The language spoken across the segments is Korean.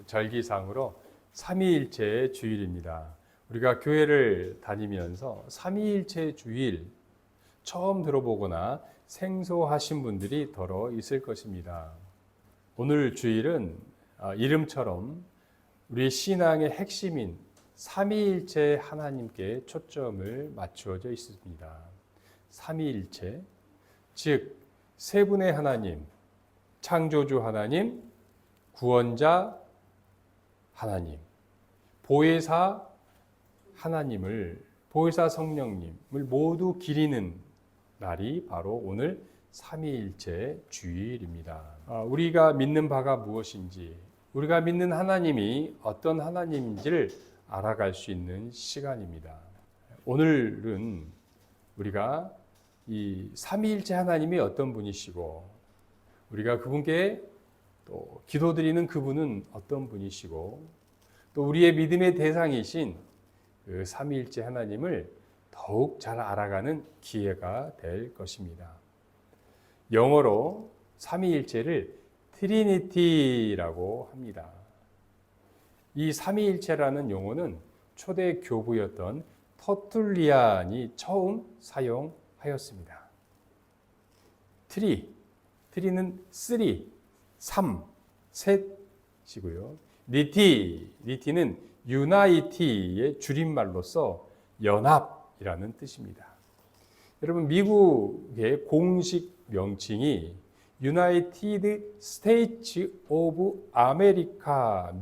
절기상으로 삼위일체 주일입니다. 우리가 교회를 다니면서 삼위일체 주일 처음 들어보거나 생소하신 분들이 더러 있을 것입니다. 오늘 주일은 이름처럼 우리 신앙의 핵심인 삼위일체 하나님께 초점을 맞추어져 있습니다. 삼위일체, 즉 세 분의 하나님, 창조주 하나님, 구원자 하나님, 보혜사 하나님을, 보혜사 성령님을 모두 기리는 날이 바로 오늘 삼위일체 주일입니다. 우리가 믿는 바가 무엇인지, 우리가 믿는 하나님이 어떤 하나님인지를 알아갈 수 있는 시간입니다. 오늘은 우리가 이 삼위일체 하나님이 어떤 분이시고, 우리가 그분께 또 기도드리는 그분은 어떤 분이시고, 또 우리의 믿음의 대상이신 그 삼위일체 하나님을 더욱 잘 알아가는 기회가 될 것입니다. 영어로 삼위일체를 트리니티라고 합니다. 이 삼위일체라는 용어는 초대 교부였던 터툴리안이 처음 사용하였습니다. 트리는 3, 셋이고요. 니티는 유나이티의 줄임말로서 연합이라는 뜻입니다. 여러분, 미국의 공식 명칭이 유나이티드 스테이츠 오브 아메리카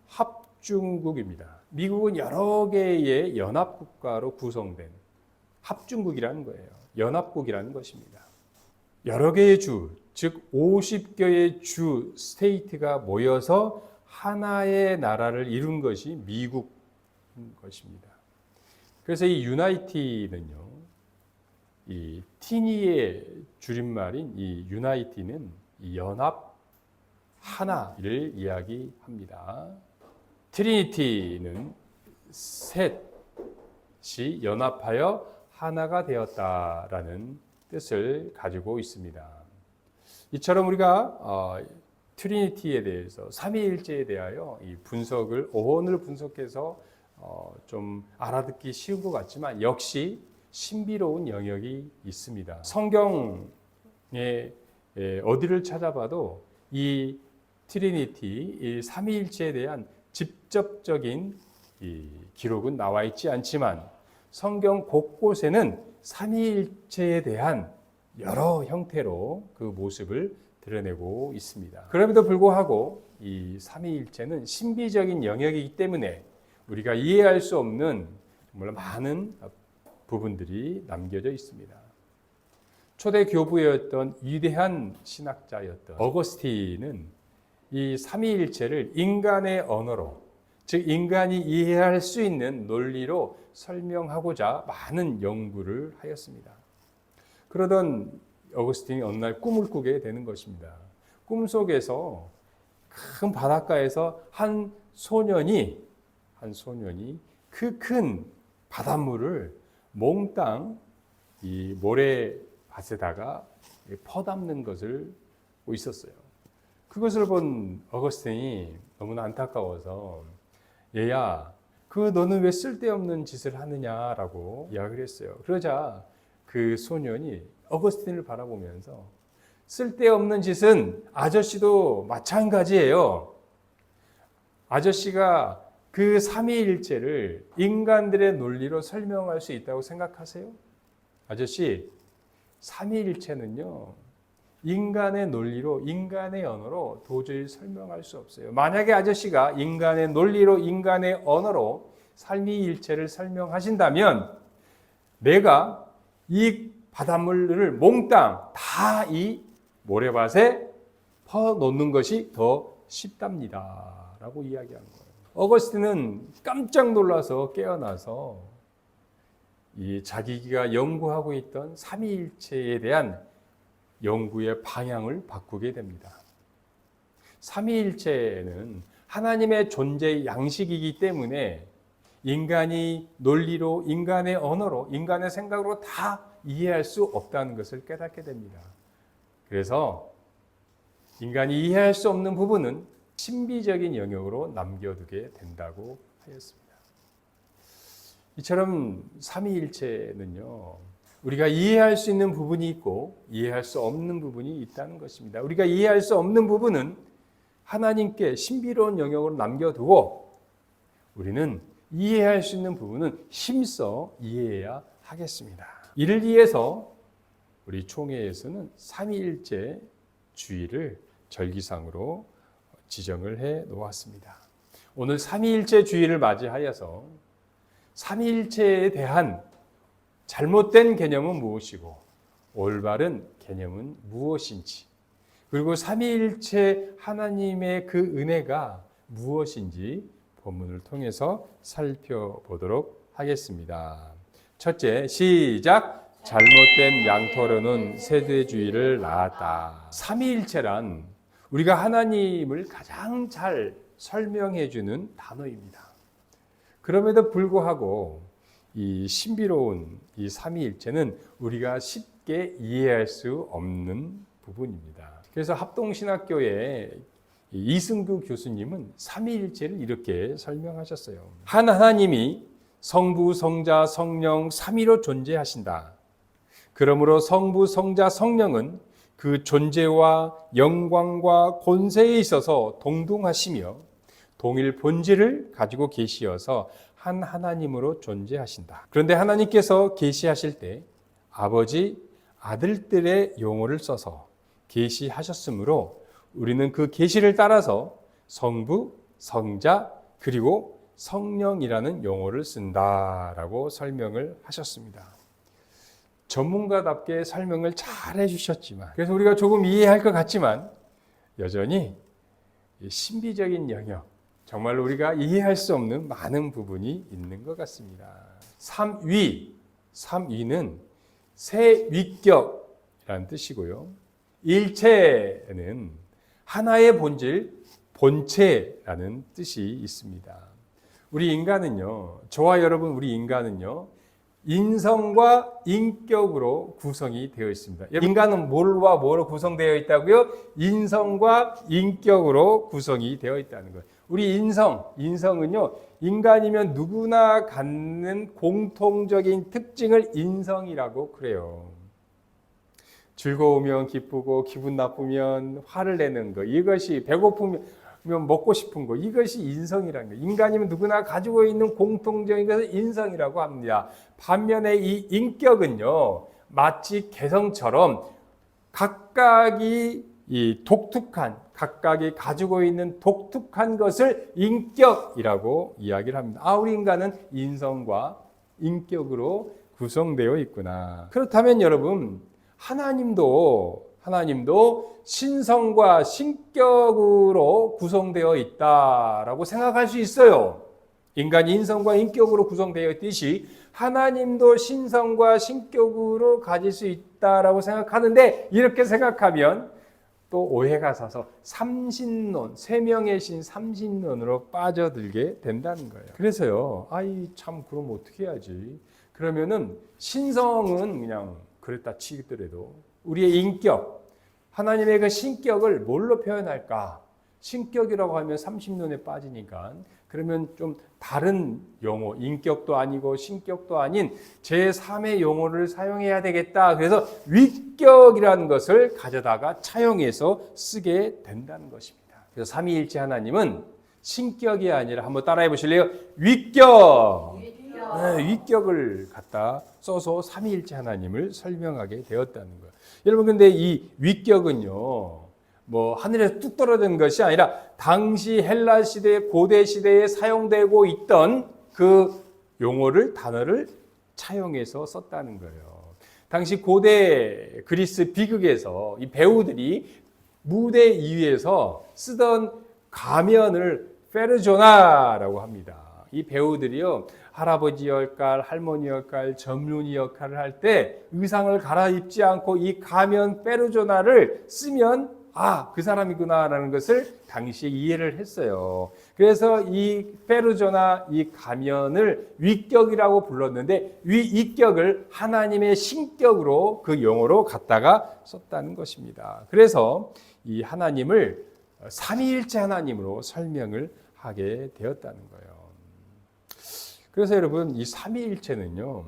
미합중국입니다. 미국은 여러 개의 연합국가로 구성된 합중국이라는 거예요. 연합국이라는 것입니다. 여러 개의 주, 즉 50개의 주, 스테이트가 모여서 하나의 나라를 이룬 것이 미국인 것입니다. 그래서 이 유나이티는요, 이 티니의 줄임말인 이 유나이티는 이 연합, 하나를 이야기합니다. 트리니티는 셋이 연합하여 하나가 되었다라는 뜻을 가지고 있습니다. 이처럼 우리가 트리니티에 대해서, 삼위일체에 대하여 이 분석을, 어원을 분석해서 좀 알아듣기 쉬운 것 같지만 역시 신비로운 영역이 있습니다. 성경에 어디를 찾아봐도 이 트리니티, 이 삼위일체에 대한 직접적인 이 기록은 나와 있지 않지만 성경 곳곳에는 삼위일체에 대한 여러 형태로 그 모습을 드러내고 있습니다. 그럼에도 불구하고 이 삼위일체는 신비적인 영역이기 때문에 우리가 이해할 수 없는 정말 많은 부분들이 남겨져 있습니다. 초대 교부였던 위대한 신학자였던 어거스틴은 이 삼위일체를 인간의 언어로, 즉 인간이 이해할 수 있는 논리로 설명하고자 많은 연구를 하였습니다. 그러던 어거스틴이 어느 날 꿈을 꾸게 되는 것입니다. 꿈속에서 큰 바닷가에서 한 소년이 그 큰 바닷물을 몽땅 이 모래밭에다가 퍼담는 것을 보고 있었어요. 그것을 본 어거스틴이 너무나 안타까워서, 얘야, 너는 왜 쓸데없는 짓을 하느냐라고 이야기를 했어요. 그러자 그 소년이 어거스틴을 바라보면서, 쓸데없는 짓은 아저씨도 마찬가지예요. 아저씨가 그 삼위일체를 인간들의 논리로 설명할 수 있다고 생각하세요? 아저씨, 삼위일체는요, 인간의 논리로, 인간의 언어로 도저히 설명할 수 없어요. 만약에 아저씨가 인간의 논리로, 인간의 언어로 삼위일체를 설명하신다면 내가 이 바닷물을 몽땅 다 이 모래밭에 퍼놓는 것이 더 쉽답니다 라고 이야기한 거예요. 어거스틴은 깜짝 놀라서 깨어나서 이 자기가 연구하고 있던 삼위일체에 대한 연구의 방향을 바꾸게 됩니다. 삼위일체는 하나님의 존재의 양식이기 때문에 인간이 논리로, 인간의 언어로, 인간의 생각으로 다 이해할 수 없다는 것을 깨닫게 됩니다. 그래서 인간이 이해할 수 없는 부분은 신비적인 영역으로 남겨두게 된다고 하였습니다. 이처럼 삼위일체는요, 우리가 이해할 수 있는 부분이 있고 이해할 수 없는 부분이 있다는 것입니다. 우리가 이해할 수 없는 부분은 하나님께 신비로운 영역으로 남겨두고, 우리는 이해할 수 있는 부분은 힘써 이해해야 하겠습니다. 이를 위해서 우리 총회에서는 삼위일체 주의를 절기상으로 지정을 해 놓았습니다. 오늘 삼위일체 주의를 맞이하여서 삼위일체에 대한 잘못된 개념은 무엇이고 올바른 개념은 무엇인지, 그리고 삼위일체 하나님의 그 은혜가 무엇인지 본문을 통해서 살펴보도록 하겠습니다. 첫째, 시작. 잘못된 양토론은 세대주의를 낳았다. 삼위일체란 우리가 하나님을 가장 잘 설명해 주는 단어입니다. 그럼에도 불구하고 이 신비로운 이 삼위일체는 우리가 쉽게 이해할 수 없는 부분입니다. 그래서 합동신학교의 이승규 교수님은 삼위일체를 이렇게 설명하셨어요. 한 하나님이 성부, 성자, 성령 삼위로 존재하신다. 그러므로 성부, 성자, 성령은 그 존재와 영광과 권세에 있어서 동등하시며 동일 본질을 가지고 계시어서 한 하나님으로 존재하신다. 그런데 하나님께서 계시하실 때 아버지, 아들들의 용어를 써서 계시하셨으므로 우리는 그 계시를 따라서 성부, 성자, 그리고 성령이라는 용어를 쓴다라고 설명을 하셨습니다. 전문가답게 설명을 잘 해주셨지만, 그래서 우리가 조금 이해할 것 같지만 여전히 신비적인 영역, 정말로 우리가 이해할 수 없는 많은 부분이 있는 것 같습니다. 삼위는 세 위격이라는 뜻이고요. 일체는 하나의 본질, 본체라는 뜻이 있습니다. 우리 인간은요, 저와 여러분 우리 인간은요, 인성과 인격으로 구성이 되어 있습니다. 인간은 뭘와 뭐로 구성되어 있다고요? 인성과 인격으로 구성이 되어 있다는 거예요. 우리 인성은요, 인간이면 누구나 갖는 공통적인 특징을 인성이라고 그래요. 즐거우면 기쁘고 기분 나쁘면 화를 내는 거, 이것이 배고프면 먹고 싶은 거, 이것이 인성이라는 거예요. 인간이면 누구나 가지고 있는 공통적인 것을 인성이라고 합니다. 반면에 이 인격은요, 마치 개성처럼 각각이 각각이 가지고 있는 독특한 것을 인격이라고 이야기를 합니다. 우리 인간은 인성과 인격으로 구성되어 있구나. 그렇다면 여러분, 하나님도 신성과 신격으로 구성되어 있다라고 생각할 수 있어요. 인간이 인성과 인격으로 구성되어 있듯이 하나님도 신성과 신격으로 가질 수 있다라고 생각하는데, 이렇게 생각하면 또 오해가 사서 삼신론, 세 명의 신 삼신론으로 빠져들게 된다는 거예요. 그래서요, 참 그럼 어떻게 해야지? 그러면은 신성은 그냥 그랬다 치더라도 우리의 인격, 하나님의 그 신격을 뭘로 표현할까? 신격이라고 하면 삼신론에 빠지니까, 그러면 좀 다른 용어, 인격도 아니고 신격도 아닌 제3의 용어를 사용해야 되겠다. 그래서 위격이라는 것을 가져다가 차용해서 쓰게 된다는 것입니다. 그래서 삼위일체 하나님은 신격이 아니라, 한번 따라해 보실래요? 위격! 위격을 갖다 써서 삼위일체 하나님을 설명하게 되었다는 거예요. 여러분, 근데 이 위격은요, 하늘에서 뚝 떨어진 것이 아니라 당시 헬라 시대, 고대 시대에 사용되고 있던 그 용어를, 단어를 차용해서 썼다는 거예요. 당시 고대 그리스 비극에서 이 배우들이 무대 위에서 쓰던 가면을 페르조나라고 합니다. 이 배우들이요, 할아버지 역할, 할머니 역할, 젊은이 역할을 할 때 의상을 갈아입지 않고 이 가면 페르조나를 쓰면 그 사람이구나라는 것을 당시에 이해를 했어요. 그래서 이 페르조나, 이 가면을 위격이라고 불렀는데, 위격을 하나님의 신격으로 그 용어로 갖다가 썼다는 것입니다. 그래서 이 하나님을 삼위일체 하나님으로 설명을 하게 되었다는 거예요. 그래서 여러분, 이 삼위일체는요,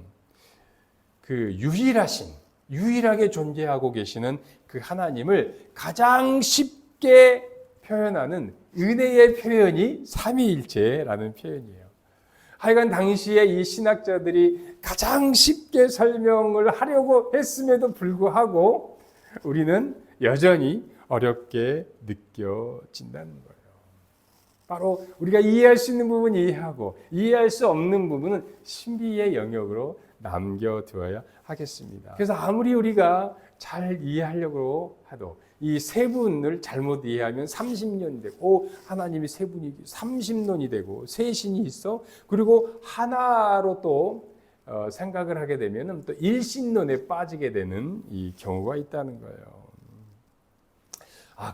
그 유일하게 존재하고 계시는 그 하나님을 가장 쉽게 표현하는 은혜의 표현이 삼위일체라는 표현이에요. 하여간 당시에 이 신학자들이 가장 쉽게 설명을 하려고 했음에도 불구하고 우리는 여전히 어렵게 느껴진다는 거예요. 바로 우리가 이해할 수 있는 부분은 이해하고 이해할 수 없는 부분은 신비의 영역으로 남겨두어야 하겠습니다. 그래서 아무리 우리가 잘 이해하려고 해도 이 세 분을 잘못 이해하면 30년이 되고, 하나님이 세 분이 30년이 되고, 세 신이 있어. 그리고 하나로 또 생각을 하게 되면 또 일신론에 빠지게 되는 이 경우가 있다는 거예요.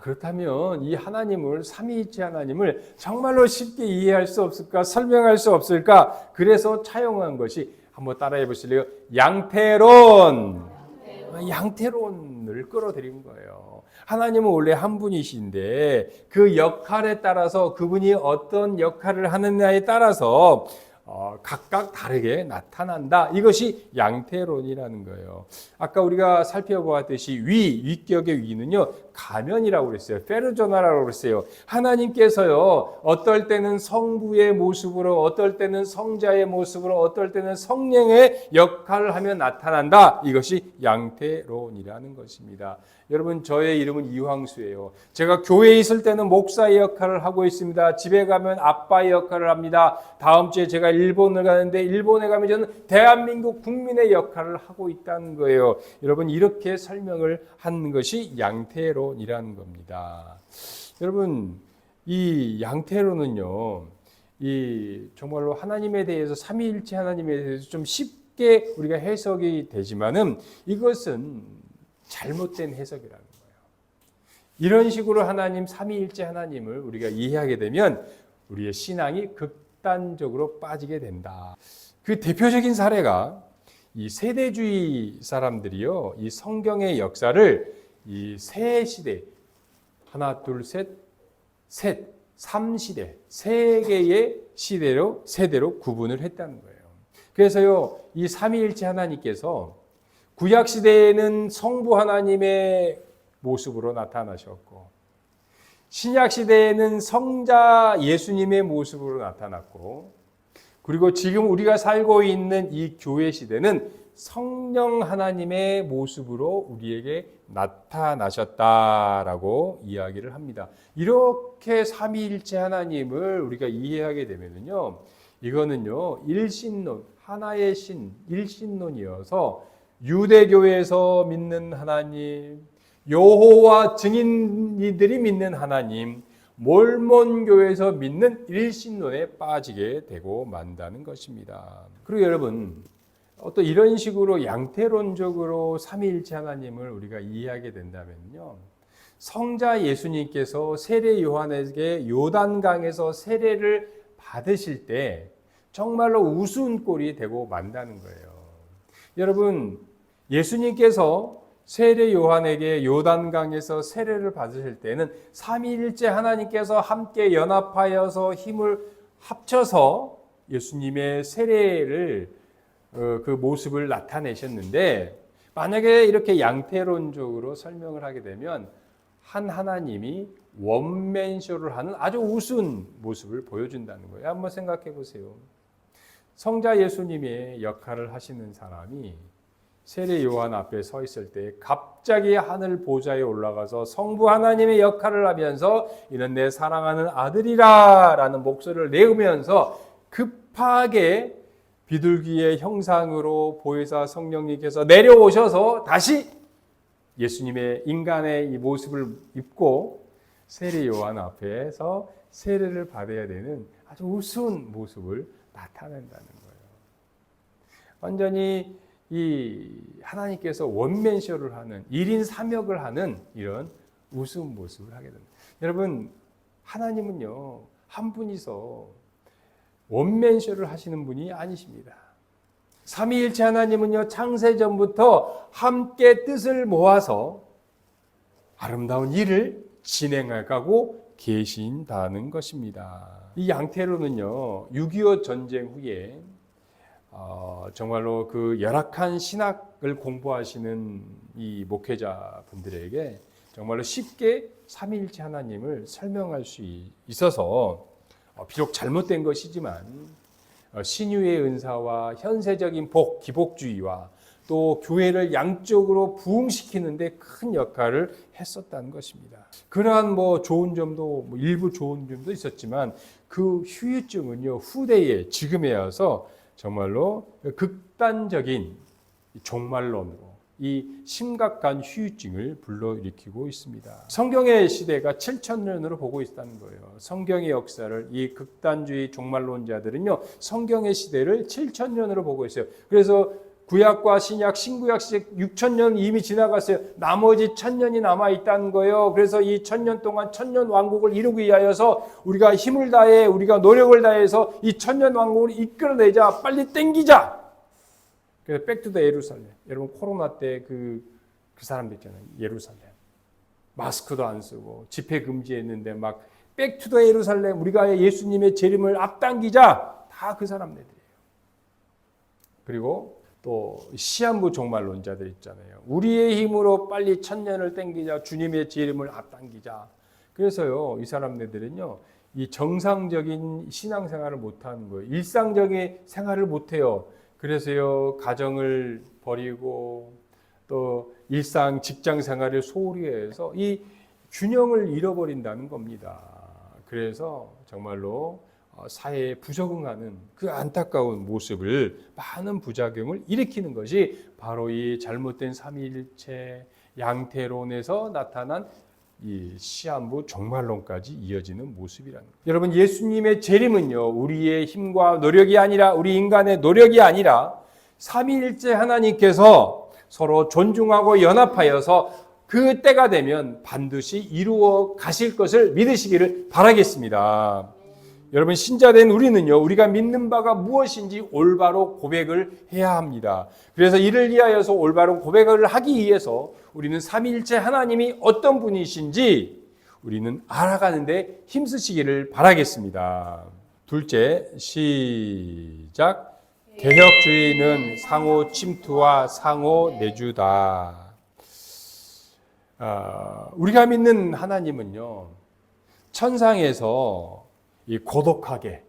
그렇다면 이 하나님을, 삼위일체 하나님을 정말로 쉽게 이해할 수 없을까? 설명할 수 없을까? 그래서 차용한 것이, 한번 따라해 보실래요? 양태론을 끌어들인 거예요. 하나님은 원래 한 분이신데 그 역할에 따라서, 그분이 어떤 역할을 하느냐에 따라서 각각 다르게 나타난다. 이것이 양태론이라는 거예요. 아까 우리가 살펴보았듯이 위격의 위는요, 가면이라고 그랬어요. 페르조나라고 그랬어요. 하나님께서요, 어떨 때는 성부의 모습으로, 어떨 때는 성자의 모습으로, 어떨 때는 성령의 역할을 하며 나타난다. 이것이 양태론이라는 것입니다. 여러분, 저의 이름은 이황수예요. 제가 교회에 있을 때는 목사의 역할을 하고 있습니다. 집에 가면 아빠의 역할을 합니다. 다음 주에 제가 일본을 가는데, 일본에 가면 저는 대한민국 국민의 역할을 하고 있다는 거예요. 여러분, 이렇게 설명을 한 것이 양태론이라는 겁니다. 여러분, 이 양태론은요, 정말로 하나님에 대해서, 삼위일체 하나님에 대해서 좀 쉽게 우리가 해석이 되지만은 이것은 잘못된 해석이라는 거예요. 이런 식으로 하나님, 삼위일체 하나님을 우리가 이해하게 되면 우리의 신앙이 극단적으로 빠지게 된다. 그 대표적인 사례가 이 세대주의 사람들이요, 이 성경의 역사를 이 세 시대, 하나, 둘, 셋, 3시대, 세 개의 세대로 구분을 했다는 거예요. 그래서요, 이 삼위일체 하나님께서 구약 시대에는 성부 하나님의 모습으로 나타나셨고, 신약 시대에는 성자 예수님의 모습으로 나타났고, 그리고 지금 우리가 살고 있는 이 교회 시대는 성령 하나님의 모습으로 우리에게 나타나셨다라고 이야기를 합니다. 이렇게 삼위일체 하나님을 우리가 이해하게 되면요, 이거는요, 일신론, 하나의 신, 일신론이어서 유대교에서 믿는 하나님, 여호와 증인이들이 믿는 하나님, 몰몬교에서 믿는 일신론에 빠지게 되고 만다는 것입니다. 그리고 여러분, 또 이런 식으로 양태론적으로 삼위일체 하나님을 우리가 이해하게 된다면요, 성자 예수님께서 세례 요한에게 요단강에서 세례를 받으실 때 정말로 우스운 꼴이 되고 만다는 거예요. 여러분, 예수님께서 세례 요한에게 요단강에서 세례를 받으실 때는 삼위일체 하나님께서 함께 연합하여서 힘을 합쳐서 예수님의 세례를 그 모습을 나타내셨는데, 만약에 이렇게 양태론적으로 설명을 하게 되면 한 하나님이 원맨쇼를 하는 아주 우스운 모습을 보여준다는 거예요. 한번 생각해 보세요. 성자 예수님의 역할을 하시는 사람이 세례 요한 앞에 서 있을 때 갑자기 하늘 보좌에 올라가서 성부 하나님의 역할을 하면서 이는 내 사랑하는 아들이라 라는 목소리를 내으면서 급하게 비둘기의 형상으로 보혜사 성령님께서 내려오셔서 다시 예수님의 인간의 이 모습을 입고 세례 요한 앞에서 세례를 받아야 되는 아주 우스운 모습을 나타낸다는 거예요. 완전히 이 하나님께서 원맨쇼를 하는, 1인 3역을 하는 이런 우스운 모습을 하게 됩니다. 여러분, 하나님은요, 한 분이서 원맨쇼를 하시는 분이 아니십니다. 삼위일체 하나님은요, 창세전부터 함께 뜻을 모아서 아름다운 일을 진행해가고 계신다는 것입니다. 이 양태로는요, 6.25 전쟁 후에 정말로 그 열악한 신학을 공부하시는 이 목회자분들에게 정말로 쉽게 삼위일체 하나님을 설명할 수 있어서 비록 잘못된 것이지만 신유의 은사와 현세적인 기복주의와 또 교회를 양쪽으로 부흥시키는 데 큰 역할을 했었다는 것입니다. 그러한 좋은 점도 일부 좋은 점도 있었지만 그 후유증은요, 후대에 지금에 와서 정말로 극단적인 종말론으로 이 심각한 후유증을 불러일으키고 있습니다. 성경의 시대가 7,000년으로 보고 있다는 거예요. 성경의 역사를 이 극단주의 종말론자들은요, 성경의 시대를 7,000년으로 보고 있어요. 그래서 구약과 신약, 신구약 시대 6,000년 이미 지나갔어요. 나머지 1,000년이 남아 있다는 거예요. 그래서 이 1,000년 동안 1,000년 왕국을 이루기 위하여서 우리가 힘을 다해, 우리가 노력을 다해서 이 1,000년 왕국을 이끌어내자, 빨리 땡기자. 그래서 백투더 예루살렘. 여러분 코로나 때 그 사람들 있잖아요. 예루살렘. 마스크도 안 쓰고 집회 금지했는데 막 백투더 예루살렘, 우리가 예수님의 재림을 앞당기자. 다 그 사람들이에요. 그리고 또 시한부 종말론자들 있잖아요. 우리의 힘으로 빨리 1,000년을 땡기자. 주님의 재림을 앞당기자. 그래서요, 이 사람들은요, 이 정상적인 신앙생활을 못하는 거예요. 일상적인 생활을 못해요. 그래서요, 가정을 버리고 또 일상 직장 생활을 소홀히 해서 이 균형을 잃어버린다는 겁니다. 그래서 정말로 사회에 부적응하는 그 안타까운 모습을, 많은 부작용을 일으키는 것이 바로 이 잘못된 삼위일체 양태론에서 나타난 이 시한부 종말론까지 이어지는 모습이라는 거예요. 여러분, 예수님의 재림은요, 우리의 힘과 노력이 아니라, 우리 인간의 노력이 아니라 삼위일체 하나님께서 서로 존중하고 연합하여서 그 때가 되면 반드시 이루어 가실 것을 믿으시기를 바라겠습니다. 여러분, 신자된 우리는요, 우리가 믿는 바가 무엇인지 올바로 고백을 해야 합니다. 그래서 이를 위하여서 올바른 고백을 하기 위해서 우리는 삼위일체 하나님이 어떤 분이신지 우리는 알아가는데 힘쓰시기를 바라겠습니다. 둘째, 시작. 개혁주의는 상호 침투와 상호 내주다. 우리가 믿는 하나님은요, 천상에서 이 고독하게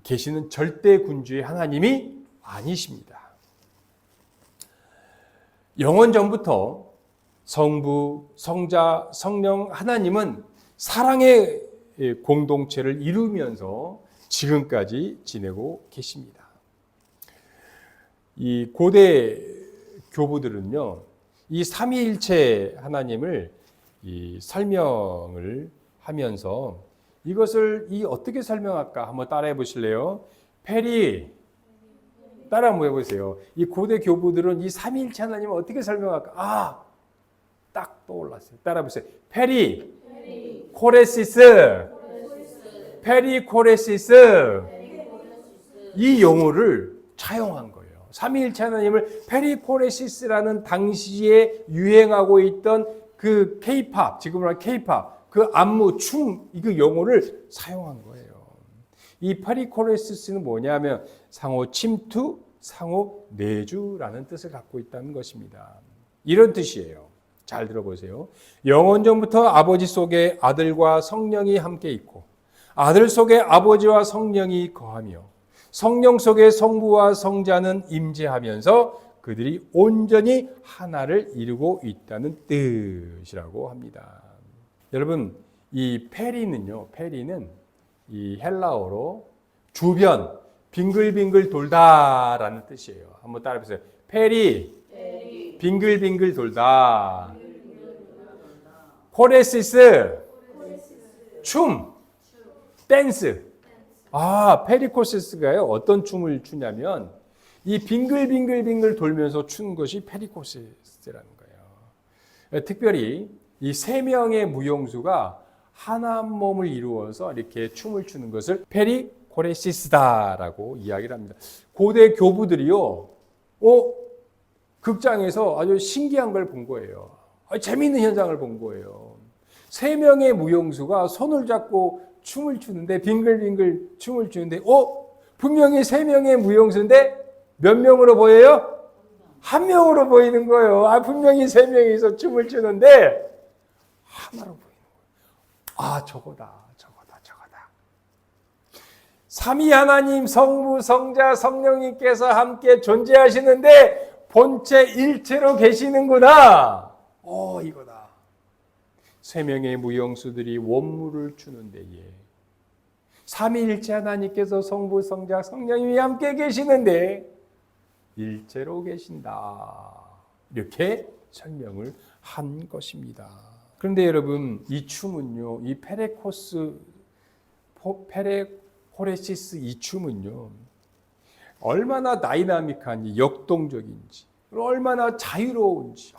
계시는 절대 군주의 하나님이 아니십니다. 영원 전부터 성부, 성자, 성령 하나님은 사랑의 공동체를 이루면서 지금까지 지내고 계십니다. 이 고대 교부들은요, 이 삼위일체 하나님을 설명을 하면서 이것을 어떻게 설명할까 한번 따라해 보실래요? 페리, 따라 한번 해보세요. 이 고대 교부들은 이 삼위일체 하나님을 어떻게 설명할까? 딱 떠올랐어요. 따라 해보세요. 페리, 코레시스, 페리 코레시스. 이 용어를 차용한 거예요. 삼위일체 하나님을 페리 코레시스라는 당시에 유행하고 있던 그 K-팝, 지금으로 하면 K-팝, 그 안무, 춤, 그 용어를 사용한 거예요. 이 페리코레시스는 뭐냐면 상호 침투, 상호 내주라는 뜻을 갖고 있다는 것입니다. 이런 뜻이에요. 잘 들어보세요. 영원전부터 아버지 속에 아들과 성령이 함께 있고, 아들 속에 아버지와 성령이 거하며, 성령 속에 성부와 성자는 임재하면서 그들이 온전히 하나를 이루고 있다는 뜻이라고 합니다. 여러분, 이 페리는요, 페리는 이 헬라어로 주변, 빙글빙글 돌다라는 뜻이에요. 한번 따라해보세요. 페리, 빙글빙글 돌다. 코레시스, 춤, 댄스. 페리코시스가요, 어떤 춤을 추냐면 이 빙글빙글빙글 돌면서 추는 것이 페리코시스라는 거예요. 특별히 이 세 명의 무용수가 하나 몸을 이루어서 이렇게 춤을 추는 것을 페리코레시스다라고 이야기를 합니다. 고대 교부들이요, 극장에서 아주 신기한 걸 본 거예요. 재미있는 현상을 본 거예요. 세 명의 무용수가 손을 잡고 춤을 추는데, 빙글빙글 춤을 추는데, 분명히 세 명의 무용수인데 몇 명으로 보여요? 한 명으로 보이는 거예요. 분명히 세 명이서 춤을 추는데 하나로 보이는 거예요. 저거다. 삼위 하나님 성부, 성자, 성령님께서 함께 존재하시는데 본체 일체로 계시는구나. 이거다. 세 명의 무용수들이 원무를 추는 데에 삼위일체 하나님께서 성부, 성자, 성령님이 함께 계시는데 일체로 계신다. 이렇게 설명을 한 것입니다. 그런데 여러분, 이 춤은요, 이 페레코레시스 이 춤은요, 얼마나 다이나믹한지, 역동적인지, 얼마나 자유로운지,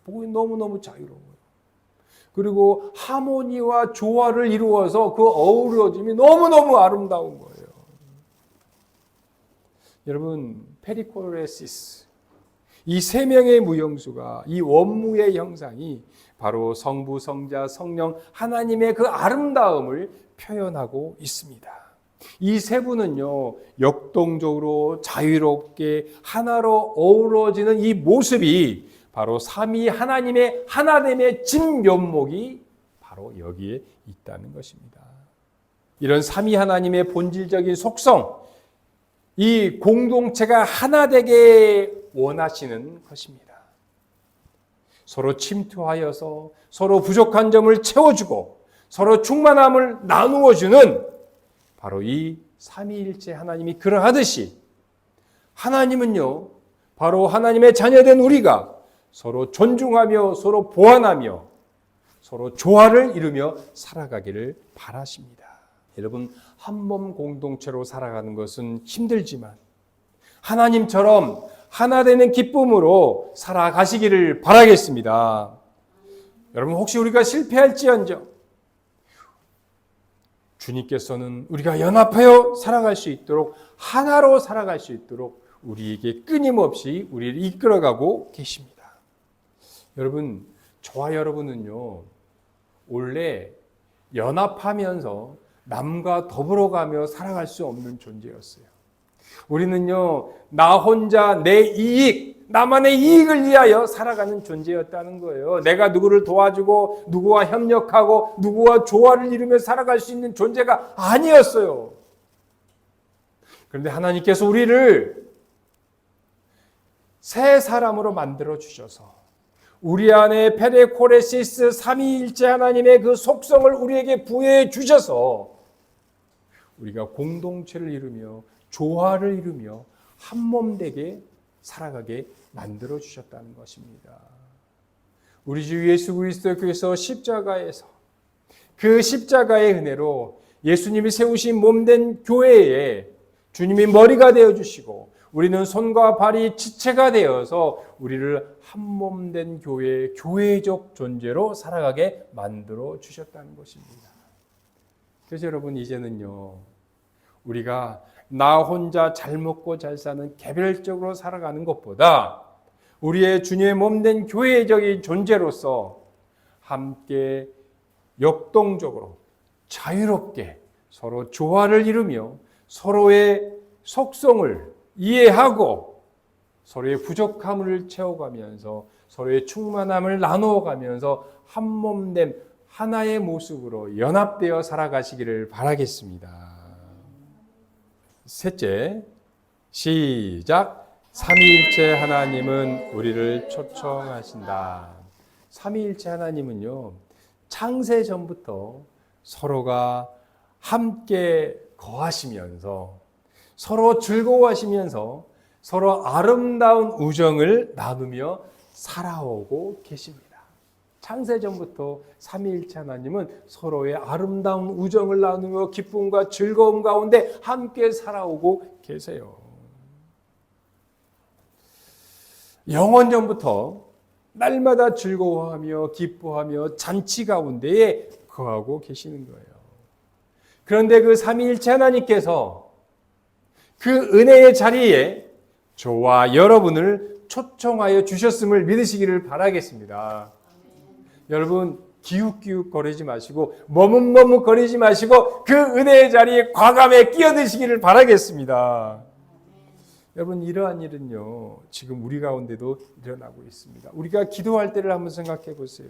보기 너무너무 자유로워요. 그리고 하모니와 조화를 이루어서 그 어우러짐이 너무너무 아름다운 거예요. 여러분, 페리코레시스, 이 세 명의 무용수가, 이 원무의 형상이 바로 성부, 성자, 성령 하나님의 그 아름다움을 표현하고 있습니다. 이 세 분은요, 역동적으로 자유롭게 하나로 어우러지는 이 모습이 바로 삼위 하나님의 하나됨의 진면목이 바로 여기에 있다는 것입니다. 이런 삼위 하나님의 본질적인 속성, 이 공동체가 하나 되게 원하시는 것입니다. 서로 침투하여서 서로 부족한 점을 채워주고 서로 충만함을 나누어주는 바로 이 삼위일체 하나님이 그러하듯이, 하나님은요, 바로 하나님의 자녀된 우리가 서로 존중하며 서로 보완하며 서로 조화를 이루며 살아가기를 바라십니다. 여러분, 한 몸 공동체로 살아가는 것은 힘들지만 하나님처럼 하나 되는 기쁨으로 살아가시기를 바라겠습니다. 여러분, 혹시 우리가 실패할지언정 주님께서는 우리가 연합하여 살아갈 수 있도록, 하나로 살아갈 수 있도록 우리에게 끊임없이 우리를 이끌어가고 계십니다. 여러분, 저와 여러분은요, 원래 연합하면서 남과 더불어가며 살아갈 수 없는 존재였어요. 우리는요, 나 혼자 내 이익, 나만의 이익을 위하여 살아가는 존재였다는 거예요. 내가 누구를 도와주고 누구와 협력하고 누구와 조화를 이루며 살아갈 수 있는 존재가 아니었어요. 그런데 하나님께서 우리를 새 사람으로 만들어 주셔서 우리 안에 페레코레시스 삼위일체 하나님의 그 속성을 우리에게 부여해 주셔서 우리가 공동체를 이루며 조화를 이루며 한 몸 되게 살아가게 만들어 주셨다는 것입니다. 우리 주 예수 그리스도께서 십자가에서 그 십자가의 은혜로 예수님이 세우신 몸된 교회에 주님이 머리가 되어 주시고 우리는 손과 발이 지체가 되어서 우리를 한 몸 된 교회, 교회적 존재로 살아가게 만들어 주셨다는 것입니다. 그래서 여러분, 이제는요, 우리가 나 혼자 잘 먹고 잘 사는 개별적으로 살아가는 것보다 우리의 주님의 몸된 교회적인 존재로서 함께 역동적으로 자유롭게 서로 조화를 이루며 서로의 속성을 이해하고 서로의 부족함을 채워가면서 서로의 충만함을 나누어가면서 한 몸된 하나의 모습으로 연합되어 살아가시기를 바라겠습니다. 셋째, 시작. 삼위일체 하나님은 우리를 초청하신다. 삼위일체 하나님은요, 창세 전부터 서로가 함께 거하시면서 서로 즐거워하시면서 서로 아름다운 우정을 나누며 살아오고 계십니다. 창세 전부터 삼위일체 하나님은 서로의 아름다운 우정을 나누며 기쁨과 즐거움 가운데 함께 살아오고 계세요. 영원 전부터 날마다 즐거워하며 기뻐하며 잔치 가운데에 거하고 계시는 거예요. 그런데 그 삼위일체 하나님께서 그 은혜의 자리에 저와 여러분을 초청하여 주셨음을 믿으시기를 바라겠습니다. 여러분, 기웃기웃 거리지 마시고 머뭇머뭇 거리지 마시고 그 은혜의 자리에 과감히 끼어드시기를 바라겠습니다. 여러분, 이러한 일은요, 지금 우리 가운데도 일어나고 있습니다. 우리가 기도할 때를 한번 생각해 보세요.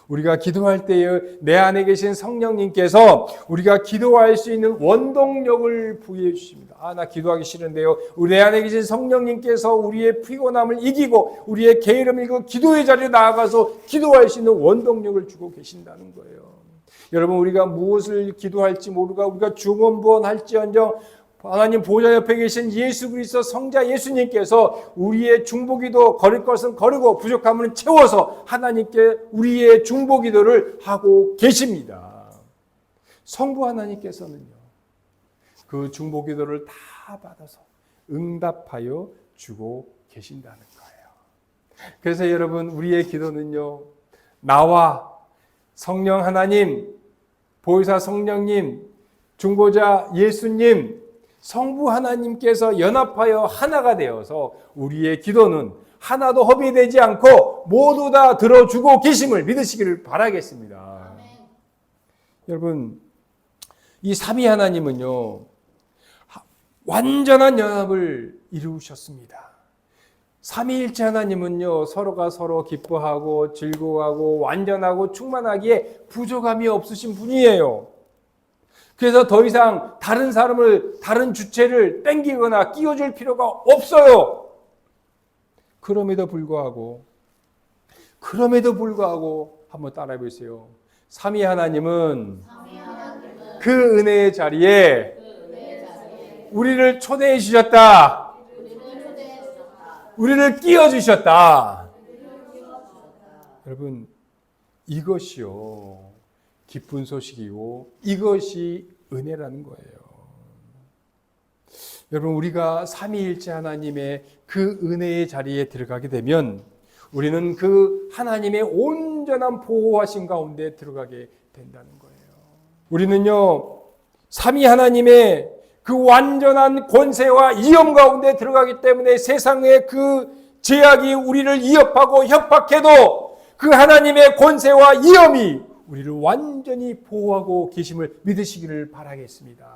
우리가 기도할 때에 내 안에 계신 성령님께서 우리가 기도할 수 있는 원동력을 부여해 주십니다. 나 기도하기 싫은데요. 내 안에 계신 성령님께서 우리의 피곤함을 이기고 우리의 게으름을 이기고 기도의 자리에 나아가서 기도할 수 있는 원동력을 주고 계신다는 거예요. 여러분, 우리가 무엇을 기도할지 모르고 우리가 중언부언할지언정 하나님 보좌 옆에 계신 예수 그리스도 성자 예수님께서 우리의 중보기도 거릴 것은 거르고 부족함은 채워서 하나님께 우리의 중보기도를 하고 계십니다. 성부 하나님께서는요, 그 중보기도를 다 받아서 응답하여 주고 계신다는 거예요. 그래서 여러분, 우리의 기도는요, 나와 성령 하나님, 보혜사 성령님, 중보자 예수님, 성부 하나님께서 연합하여 하나가 되어서 우리의 기도는 하나도 허비되지 않고 모두 다 들어주고 계심을 믿으시기를 바라겠습니다. 여러분, 이 삼위 하나님은요, 완전한 연합을 이루셨습니다. 삼위일체 하나님은요, 서로가 서로 기뻐하고 즐거워하고 완전하고 충만하기에 부족함이 없으신 분이에요. 그래서 더 이상 다른 사람을, 다른 주체를 땡기거나 끼워줄 필요가 없어요. 그럼에도 불구하고 한번 따라해 보세요. 삼위 하나님은 그 은혜의 자리에 우리를 초대해 주셨다. 우리를 끼워 주셨다. 여러분, 이것이요, 기쁜 소식이고 이것이 은혜라는 거예요. 여러분, 우리가 삼위일체 하나님의 그 은혜의 자리에 들어가게 되면 우리는 그 하나님의 온전한 보호하심 가운데 들어가게 된다는 거예요. 우리는요, 삼위 하나님의 그 완전한 권세와 위엄 가운데 들어가기 때문에 세상의 그 제약이 우리를 위협하고 협박해도 그 하나님의 권세와 위엄이 우리를 완전히 보호하고 계심을 믿으시기를 바라겠습니다.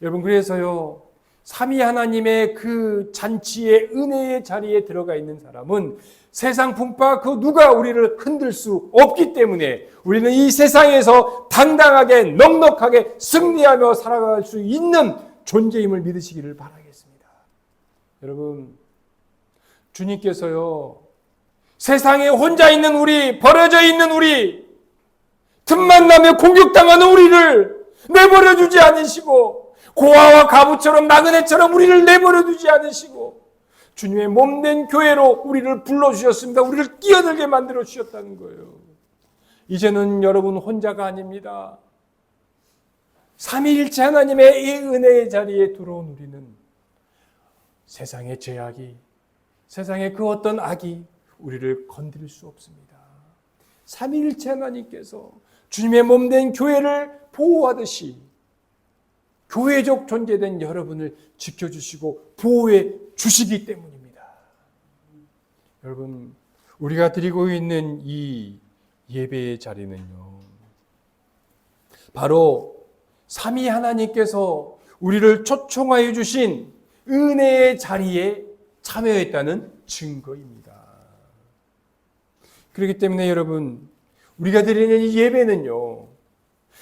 여러분, 그래서요, 삼위 하나님의 그 잔치의 은혜의 자리에 들어가 있는 사람은 세상 풍파 그 누가 우리를 흔들 수 없기 때문에 우리는 이 세상에서 당당하게 넉넉하게 승리하며 살아갈 수 있는 존재임을 믿으시기를 바라겠습니다. 여러분, 주님께서요, 세상에 혼자 있는 우리, 버려져 있는 우리, 틈만 나면 공격당하는 우리를 내버려 두지 않으시고 고아와 가부처럼 나그네처럼 우리를 내버려 두지 않으시고 주님의 몸된 교회로 우리를 불러주셨습니다. 우리를 끼어들게 만들어 주셨다는 거예요. 이제는 여러분 혼자가 아닙니다. 삼위일체 하나님의 이 은혜의 자리에 들어온 우리는 세상의 제약이, 세상의 그 어떤 악이 우리를 건드릴 수 없습니다. 삼위일체 하나님께서 주님의 몸된 교회를 보호하듯이 교회적 존재된 여러분을 지켜주시고 보호해 주시기 때문입니다. 여러분, 우리가 드리고 있는 이 예배의 자리는요, 바로 삼위 하나님께서 우리를 초청하여 주신 은혜의 자리에 참여했다는 증거입니다. 그렇기 때문에 여러분, 우리가 드리는 이 예배는요,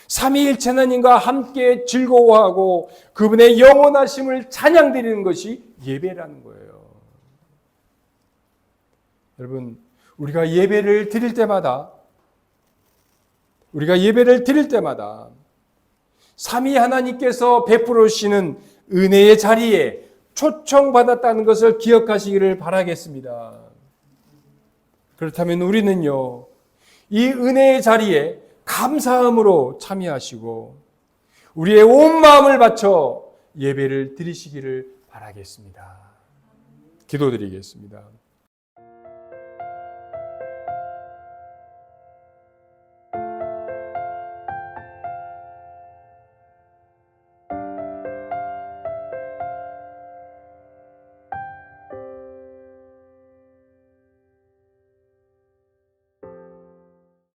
삼위일체 하나님과 함께 즐거워하고 그분의 영원하심을 찬양드리는 것이 예배라는 거예요. 여러분, 우리가 예배를 드릴 때마다 삼위 하나님께서 베풀어 주시는 은혜의 자리에 초청받았다는 것을 기억하시기를 바라겠습니다. 그렇다면 우리는요, 이 은혜의 자리에 감사함으로 참여하시고 우리의 온 마음을 바쳐 예배를 드리시기를 바라겠습니다. 기도드리겠습니다.